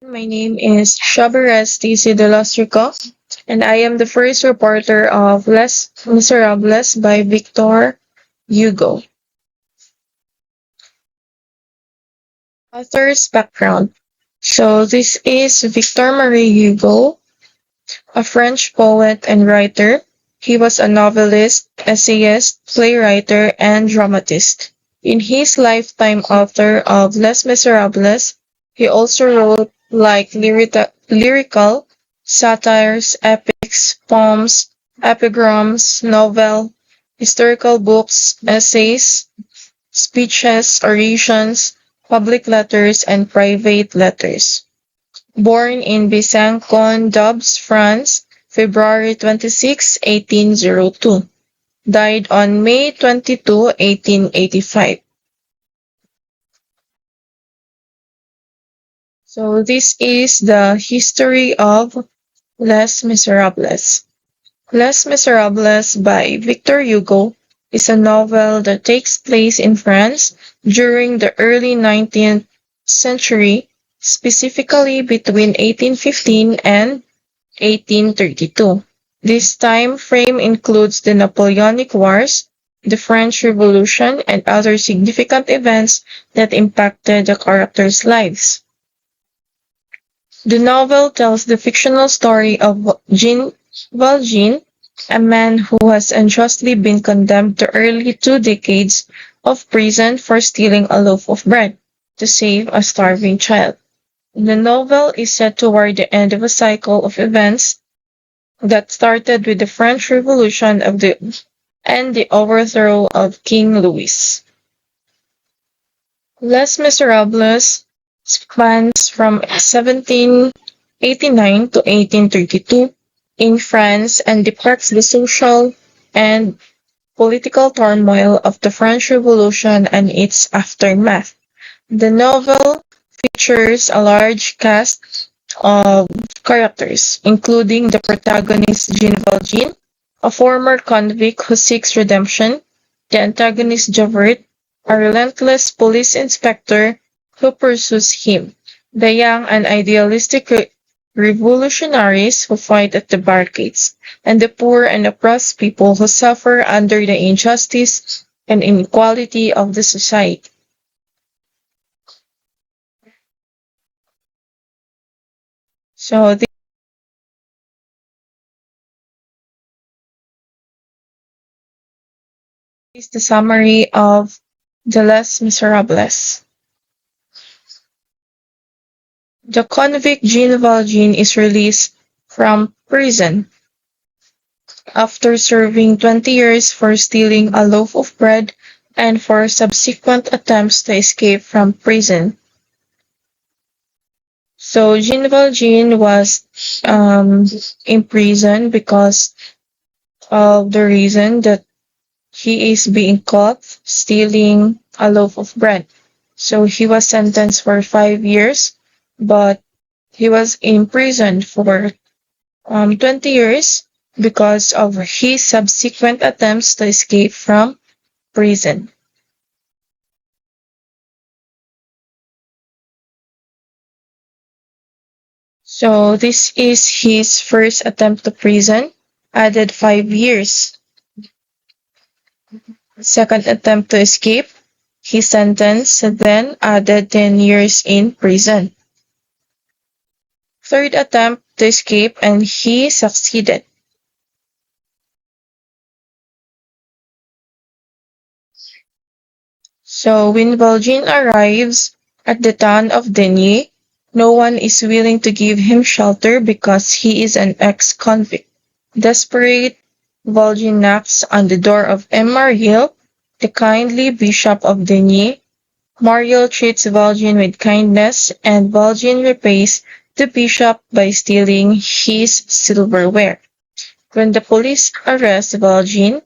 My name is Shabares Stacy de los Rico, and I am the first reporter of Les Miserables by Victor Hugo. Author's background. So this is Victor Marie Hugo, a French poet and writer. He was a novelist, essayist, playwright, and dramatist. In his lifetime author of Les Miserables, he also wrote lyrical satires, epics, poems, epigrams, novel, historical books, essays, speeches, orations, public letters, and private letters. Born in Besançon-Doubs, France, February 26, 1802. Died on May 22, 1885. So this is the history of Les Miserables. Les Miserables by Victor Hugo is a novel that takes place in France during the early 19th century, specifically between 1815 and 1832. This time frame includes the Napoleonic Wars, the French Revolution, and other significant events that impacted the characters' lives. The novel tells the fictional story of Jean Valjean, a man who has unjustly been condemned to early 2 decades of prison for stealing a loaf of bread to save a starving child. The novel is set toward the end of a cycle of events that started with the French Revolution and the overthrow of King Louis. Les Miserables spans from 1789 to 1832 in France and depicts the social and political turmoil of the French Revolution and its aftermath. The novel features a large cast of characters, including the protagonist Jean Valjean, a former convict who seeks redemption, the antagonist Javert, a relentless police inspector who pursues him, the young and idealistic revolutionaries who fight at the barricades, and the poor and oppressed people who suffer under the injustice and inequality of the society. So this is the summary of the Les Miserables. The convict Jean Valjean is released from prison after serving 20 years for stealing a loaf of bread and for subsequent attempts to escape from prison. So Jean Valjean was in prison because of the reason that he is being caught stealing a loaf of bread. So he was sentenced for 5 years, but he was imprisoned for 20 years because of his subsequent attempts to escape from prison. So this is his first attempt to prison, added 5 years. Second attempt to escape, his sentence then added 10 years in prison. Third attempt to escape and he succeeded. So when Valjean arrives at the town of Denis, no one is willing to give him shelter because he is an ex-convict. Desperate, Valjean knocks on the door of M. Marhiel, the kindly bishop of Denis. Marhiel treats Valjean with kindness, and Valjean repays the bishop by stealing his silverware. When the police arrest Valjean,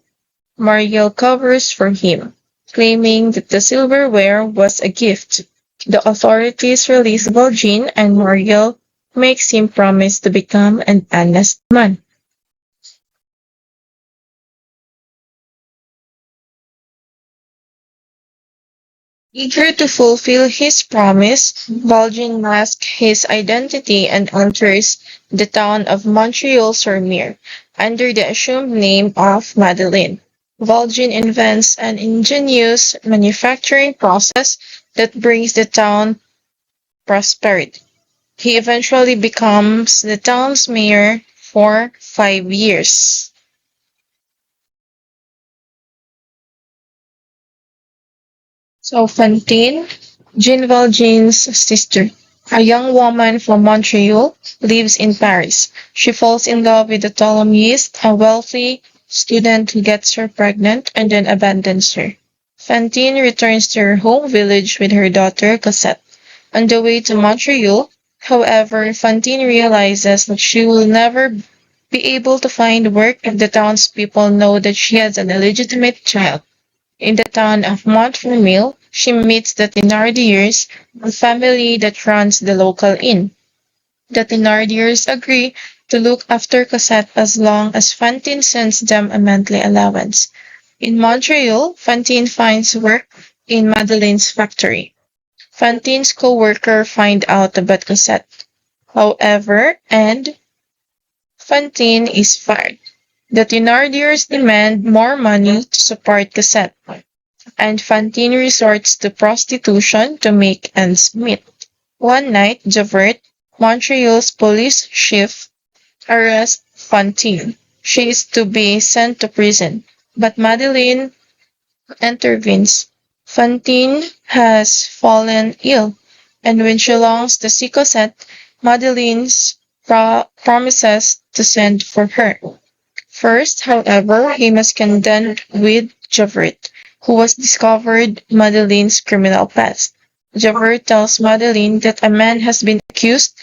Marhiel covers for him, claiming that the silverware was a gift. The authorities release Valjean and Marhiel makes him promise to become an honest man. Eager to fulfill his promise, Valjean masks his identity and enters the town of Montreal-sur-Mer under the assumed name of Madeleine. Valjean invents an ingenious manufacturing process that brings the town prosperity. He eventually becomes the town's mayor for 5 years. So Fantine, Jean Valjean's sister, a young woman from Montreal, lives in Paris. She falls in love with the Ptolemyist, a wealthy student who gets her pregnant and then abandons her. Fantine returns to her home village with her daughter Cosette. On the way to Montreal, however, Fantine realizes that she will never be able to find work if the townspeople know that she has an illegitimate child. In the town of Montfermeil, she meets the Thénardiers, a family that runs the local inn. The Thénardiers agree to look after Cosette as long as Fantine sends them a monthly allowance. In Montreal, Fantine finds work in Madeleine's factory. Fantine's co-worker find out about Cosette, however, and Fantine is fired. The Thénardiers demand more money to support Cosette, and Fantine resorts to prostitution to make ends meet. One night, Javert, Montreal's police chief, arrests Fantine. She is to be sent to prison, but Madeleine intervenes. Fantine has fallen ill, and when she longs to see Cosette, Madeleine promises to send for her. First, however, he must contend with Javert, who has discovered Madeleine's criminal past. Javert tells Madeleine that a man has been accused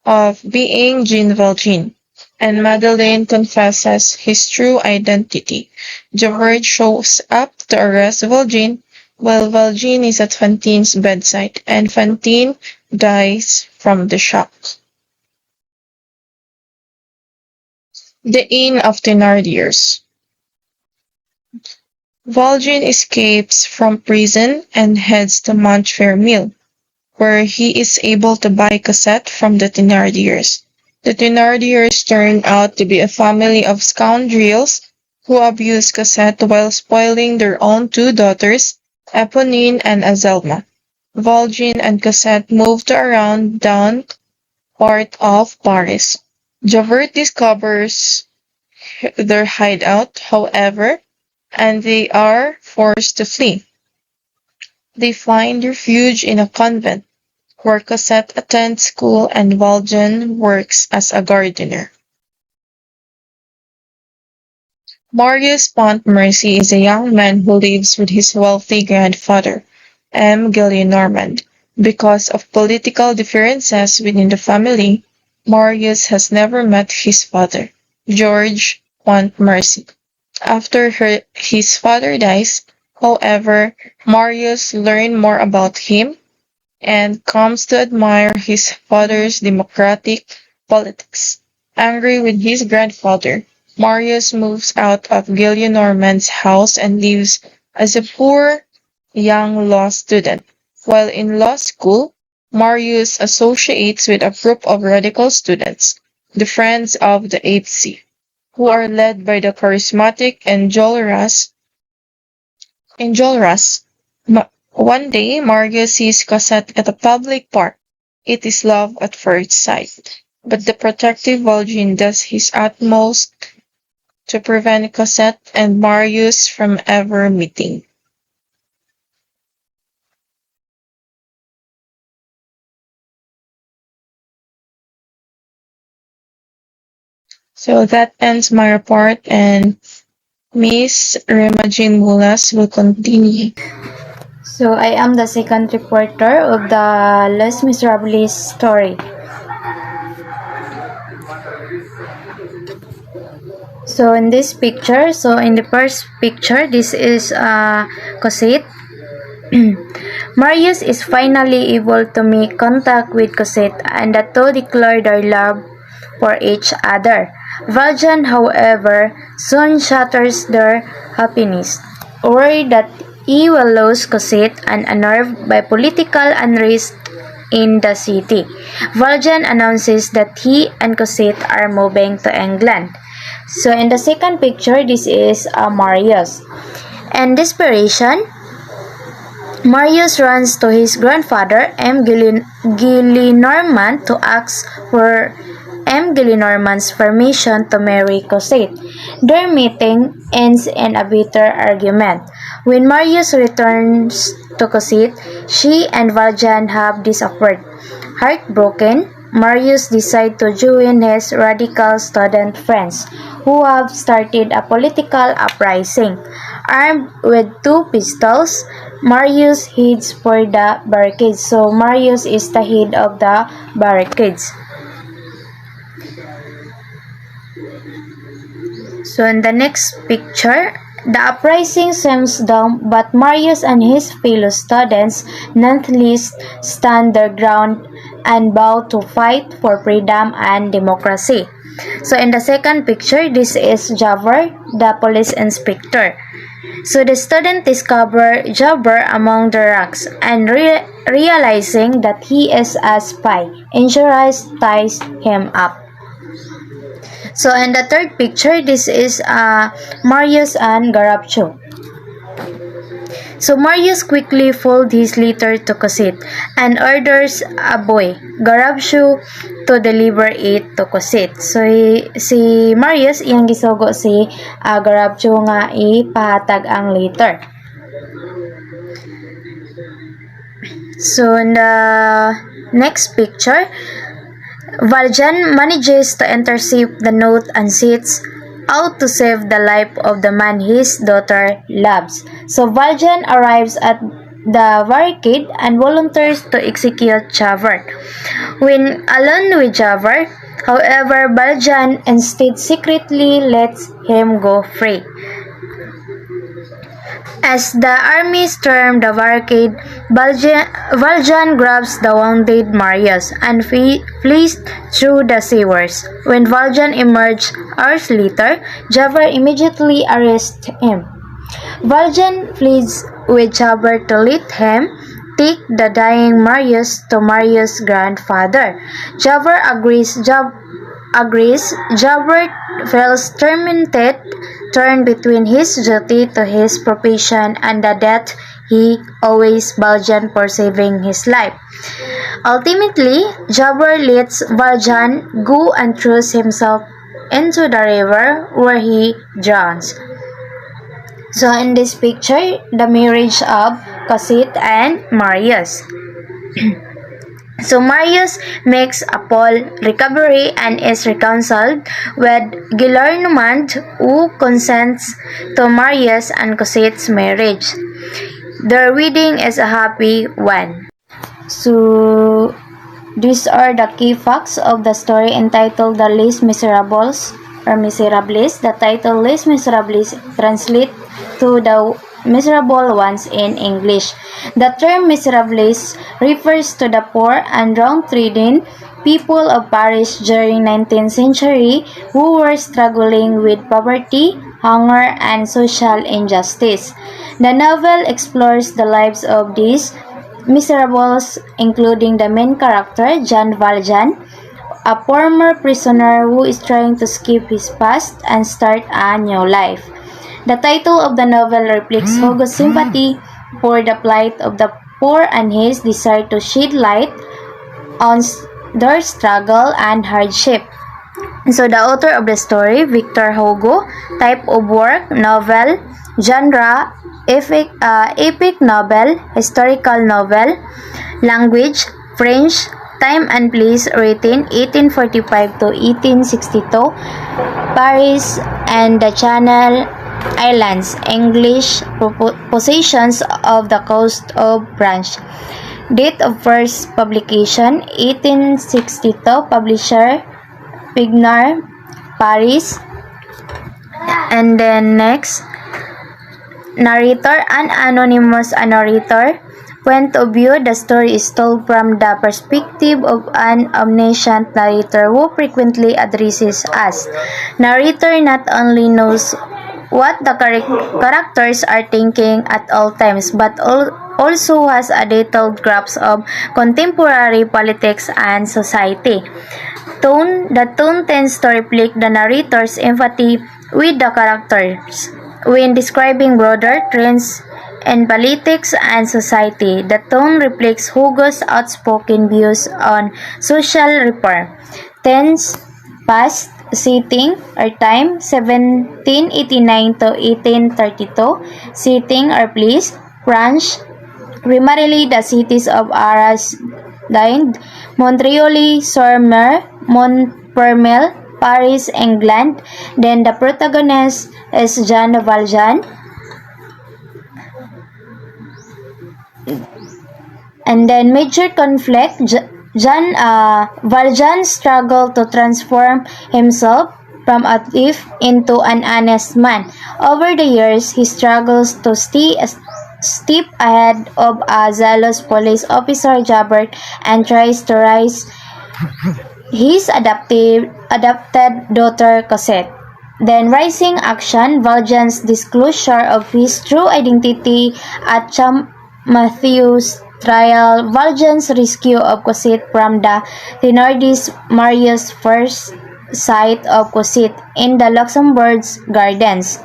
of being Jean Valjean, and Madeleine confesses his true identity. Javert shows up to arrest Valjean while Valjean is at Fantine's bedside, and Fantine dies from the shock. The Inn of Thénardiers. Valjean escapes from prison and heads to Montfermeil, where he is able to buy Cosette from the Thénardiers. The Thénardiers turn out to be a family of scoundrels who abuse Cosette while spoiling their own two daughters, Eponine and Azelma. Valjean and Cosette move to around down part of Paris. Javert discovers their hideout, however, and they are forced to flee. They find refuge in a convent, where Cosette attends school and Valjean works as a gardener. Marius Montmorency is a young man who lives with his wealthy grandfather, M. Gillenormand. Because of political differences within the family, Marius has never met his father, George Montmorency. After his father dies, however, Marius learns more about him and comes to admire his father's democratic politics. Angry with his grandfather, Marius moves out of Gillenormand's house and lives as a poor young law student. While in law school, Marius associates with a group of radical students, the Friends of the Apse, who are led by the charismatic Enjolras. One day, Marius sees Cosette at a public park. It is love at first sight, but the protective Valjean does his utmost to prevent Cosette and Marius from ever meeting. So that ends my report, and Miss Remagine Mulas will continue. So I am the second reporter of the Les Miserables story. So in this picture, in the first picture, this is Cosette. Marius is finally able to make contact with Cosette, and the two declare their love for each other. Valjean, however, soon shatters their happiness. Worried that he will lose Cosette and unnerved by political unrest in the city. Valjean announces that he and Cosette are moving to England. So in the second picture, this is Marius. In desperation, Marius runs to his grandfather, M. Gillenormand, to ask for M. Gillenormand's permission to marry Cosette. Their meeting ends in a bitter argument. When Marius returns to Cosette, she and Valjean have disappeared. Heartbroken, Marius decides to join his radical student friends, who have started a political uprising. Armed with 2 pistols, Marius heads for the barricades. So Marius is the head of the barricades. So in the next picture, the uprising seems down, but Marius and his fellow students nonetheless stand their ground and vow to fight for freedom and democracy. So in the second picture, this is Javert, the police inspector. So the student discover Javert among the rocks and realizing that he is a spy, Enjolras ties him up. So in the third picture, this is Marius and Garabcho. So Marius quickly folds his letter to Cosette and orders a boy, Garabcho, to deliver it to Cosette. So si Marius iyang gisugo si Garabcho nga ipahatag ang letter. So in the next picture, Valjean manages to intercept the note and sets out to save the life of the man his daughter loves. So Valjean arrives at the barricade and volunteers to execute Javert. When alone with Javert, however, Valjean instead secretly lets him go free. As the army stormed the barricade, Valjean grabs the wounded Marius and flees through the sewers. When Valjean emerged hours later, Javert immediately arrests him. Valjean pleads with Javert to let him take the dying Marius to Marius' grandfather. Javert agrees. Javert feels torn between his duty to his profession and the debt he owes Valjean for saving his life. Ultimately, Javert lets Valjean go and throws himself into the river where he drowns. So in this picture, the marriage of Cosette and Marius. So Marius makes a full recovery and is reconciled with Gillenormand, who consents to Marius and Cosette's marriage. Their wedding is a happy one. So these are the key facts of the story entitled The Les Miserables or Miserables. The title Les Miserables translates to the miserable ones in English. The term miserables refers to the poor and downtrodden people of Paris during 19th century who were struggling with poverty, hunger, and social injustice. The novel explores the lives of these miserables, including the main character, Jean Valjean, a former prisoner who is trying to skip his past and start a new life. The title of the novel reflects Hugo's sympathy for the plight of the poor and his desire to shed light on their struggle and hardship. So the author of the story, Victor Hugo. Type of work, novel. Genre, epic novel, historical novel. Language, French. Time and place, written 1845 to 1862. Paris and the Channel Islands, English, possessions of the coast of France. Date of first publication, 1862, publisher, Pignar, Paris. And then next, narrator, an anonymous narrator. Point of view, the story is told from the perspective of an omniscient narrator who frequently addresses us. Narrator not only knows what the characters are thinking at all times, but also has a detailed grasp of contemporary politics and society. The tone tends to reflect the narrator's empathy with the characters. When describing broader trends in politics and society, the tone reflects Hugo's outspoken views on social reform. Tense past setting or time 1789 to 1832. Setting or place France, primarily the cities of Arras, Dind, Montreal-sur-Mer, Montfermeil, Paris, England. Then the protagonist is Jean Valjean. And then major conflict, Jean Valjean struggled to transform himself from a thief into an honest man. Over the years, he struggles to step ahead of a zealous police officer Javert and tries to rise his adopted daughter Cosette. Then rising action, Valjean's disclosure of his true identity at Matthew's trial, Valjean's rescue of Cosette from the Thénardiers, Marius' first sight of Cosette in the Luxembourg Gardens.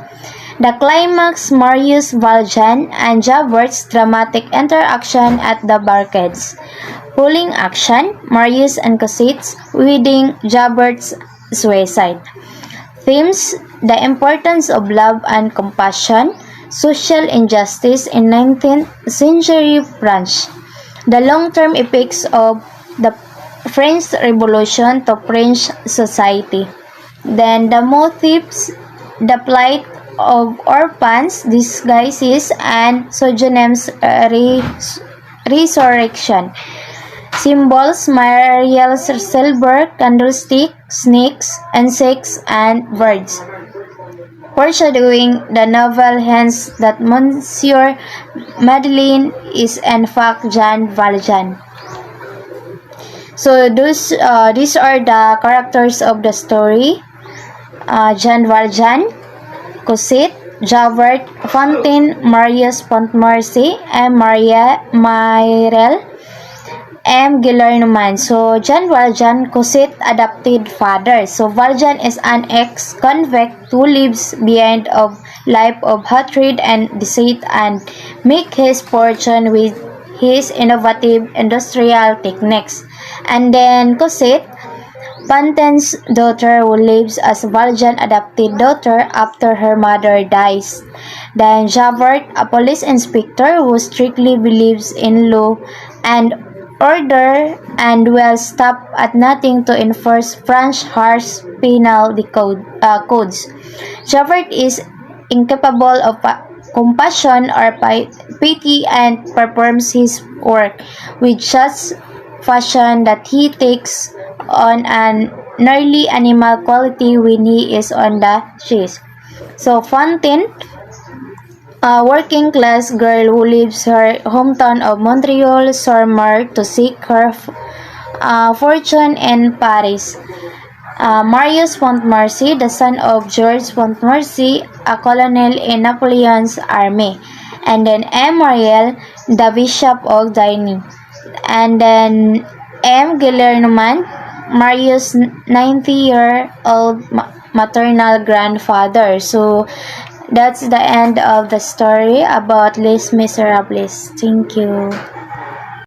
The climax, Marius Valjean and Javert's dramatic interaction at the barricades. Pulling action, Marius and Cosette's wedding, Javert's suicide. Themes, the importance of love and compassion, social injustice in 19th century France, the long-term effects of the French Revolution to French society, then the motives, the plight of orphans, disguises, and Sojourn's resurrection. Symbols, Mariel's silver candlestick, snakes, insects, and birds. Foreshadowing the novel hints that Monsieur Madeleine is in fact Jean Valjean. So these are the characters of the story. Jean Valjean, Cosette, Javert, Fantine, Marius Pontmercy, and Myrel, M. Gillenormand. So, Jean Valjean, Cosette adopted father. So, Valjean is an ex-convict who lives behind a life of hatred and deceit and make his fortune with his innovative industrial techniques. And then Cosette, Fantine's daughter who lives as Valjean's adopted daughter after her mother dies. Then Javert, a police inspector who strictly believes in law and order and will stop at nothing to enforce French harsh penal codes. Javert is incapable of compassion or pity and performs his work with such fashion that he takes on an nearly animal quality when he is on the chase. So Fantine, a working-class girl who leaves her hometown of Montreal-sur-Mer to seek her fortune in Paris. Marius Pontmercy, the son of Georges Pontmercy, a colonel in Napoleon's army. And then M. Moriel, the bishop of Digne. And then M. Gillenormand, Marius' 90-year-old maternal grandfather. So that's the end of the story about Les Miserables. Thank you.